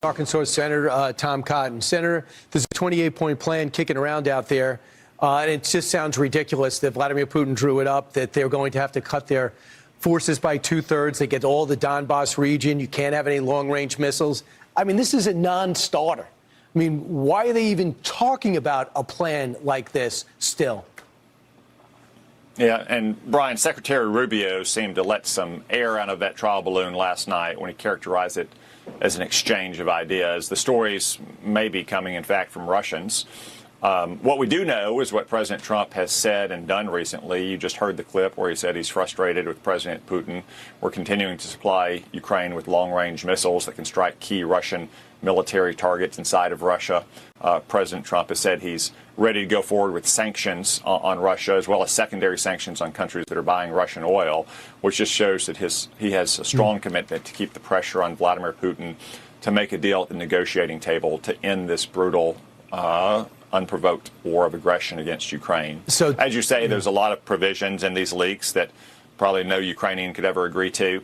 Arkansas Senator Tom Cotton. Senator, there's a 28-point plan kicking around out there, and it just sounds ridiculous that Vladimir Putin drew it up, that they're going to have to cut their forces by 2/3. They get all the Donbass region. You can't have any long-range missiles. I mean, this is a non-starter. I mean, why are they even talking about a plan like this still? Yeah, and Brian, Secretary Rubio seemed to let some air out of that trial balloon last night when he characterized it as an exchange of ideas. The stories may be coming, in fact, from Russians. What we do know is what President Trump has said and done recently. You just heard the clip where he said he's frustrated with President Putin. We're continuing to supply Ukraine with long-range missiles that can strike key Russian military targets inside of Russia. President Trump has said he's ready to go forward with sanctions on Russia, as well as secondary sanctions on countries that are buying Russian oil, which just shows that he has a strong commitment to keep the pressure on Vladimir Putin to make a deal at the negotiating table to end this brutal, unprovoked war of aggression against Ukraine. So, as you say, there's a lot of provisions in these leaks that probably no Ukrainian could ever agree to.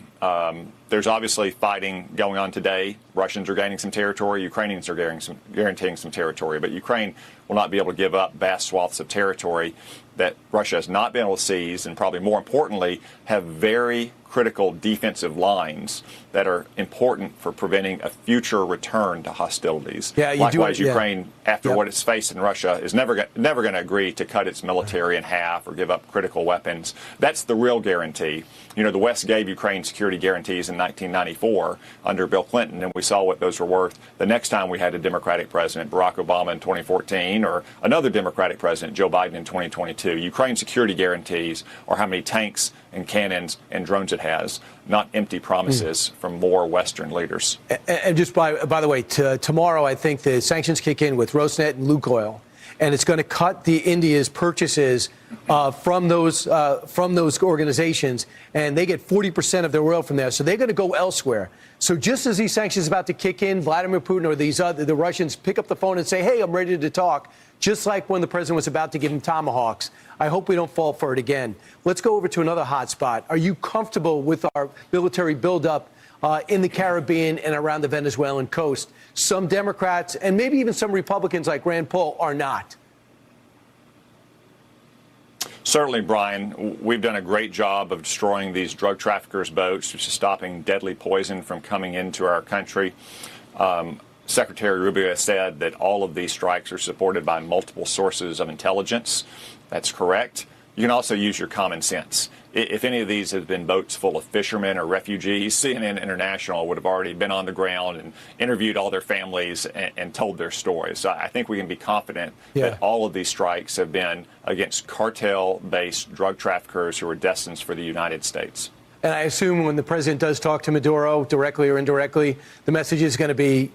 There's obviously fighting going on today. Russians are gaining some territory. Ukrainians are guaranteeing some territory. But Ukraine will not be able to give up vast swaths of territory that Russia has not been able to seize, and probably more importantly, have very critical defensive lines that are important for preventing a future return to hostilities. Yeah, likewise, Ukraine, after what it's faced in Russia, is never going to agree to cut its military in half or give up critical weapons. That's the real guarantee. You know, the West gave Ukraine security guarantees in 1994 under Bill Clinton, and we saw what those were worth the next time we had a Democratic president, Barack Obama in 2014, or another Democratic president, Joe Biden in 2022. Ukraine's security guarantees are how many tanks and cannons and drones it has, not empty promises from more Western leaders. And just by the way, tomorrow I think the sanctions kick in with Rosneft and Lukoil, and it's going to cut India's purchases from those organizations, and they get 40% of their oil from there. So they're going to go elsewhere. So just as these sanctions are about to kick in, Vladimir Putin or the Russians pick up the phone and say, "Hey, I'm ready to talk." Just like when the president was about to give him tomahawks. I hope we don't fall for it again. Let's go over to another hot spot. Are you comfortable with our military buildup in the Caribbean and around the Venezuelan coast? Some Democrats and maybe even some Republicans like Rand Paul are not. Certainly, Brian, we've done a great job of destroying these drug traffickers' boats, which is stopping deadly poison from coming into our country. Secretary Rubio has said that all of these strikes are supported by multiple sources of intelligence. That's correct. You can also use your common sense. If any of these have been boats full of fishermen or refugees, CNN International would have already been on the ground and interviewed all their families and told their stories. So I think we can be confident that all of these strikes have been against cartel-based drug traffickers who are destined for the United States. And I assume when the president does talk to Maduro, directly or indirectly, the message is going to be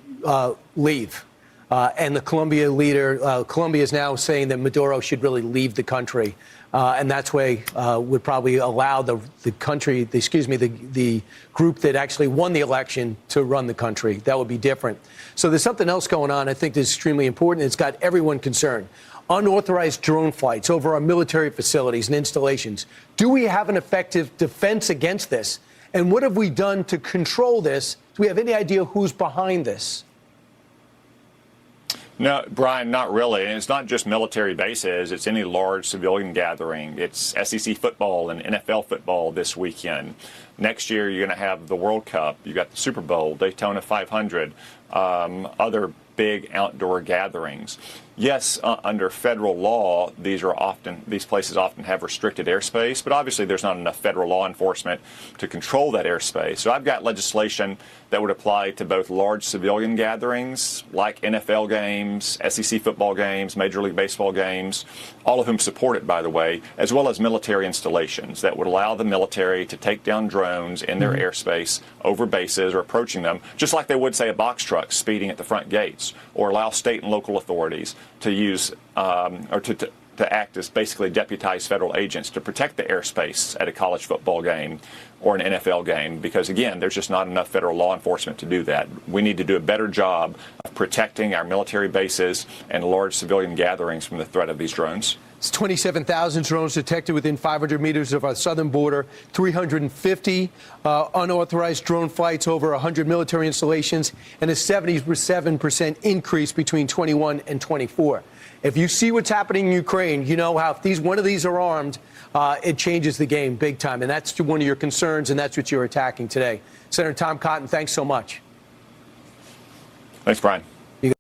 leave. And the Colombia leader, Colombia is now saying that Maduro should really leave the country. And that's way would probably allow the group that actually won the election to run the country. That would be different. So there's something else going on I think that's extremely important. It's got everyone concerned. Unauthorized drone flights over our military facilities and installations. Do we have an effective defense against this? And what have we done to control this? Do we have any idea who's behind this? No, Brian, not really. And it's not just military bases. It's any large civilian gathering. It's SEC football and NFL football this weekend. Next year, you're going to have the World Cup. You got the Super Bowl, Daytona 500, other big outdoor gatherings. Yes, under federal law, these places often have restricted airspace, but obviously there's not enough federal law enforcement to control that airspace. So I've got legislation that would apply to both large civilian gatherings like NFL games, SEC football games, Major League Baseball games, all of whom support it, by the way, as well as military installations that would allow the military to take down drones in their airspace over bases or approaching them, just like they would, say, a box truck speeding at the front gates, or allow state and local authorities to use to act as basically deputized federal agents to protect the airspace at a college football game or an NFL game, because, again, there's just not enough federal law enforcement to do that. We need to do a better job of protecting our military bases and large civilian gatherings from the threat of these drones? It's 27,000 drones detected within 500 meters of our southern border, 350 unauthorized drone flights over 100 military installations, and a 77% increase between 21 and 24. If you see what's happening in Ukraine, you know how if one of these are armed, it changes the game big time. And that's one of your concerns, and that's what you're attacking today. Senator Tom Cotton, thanks so much. Thanks, Brian.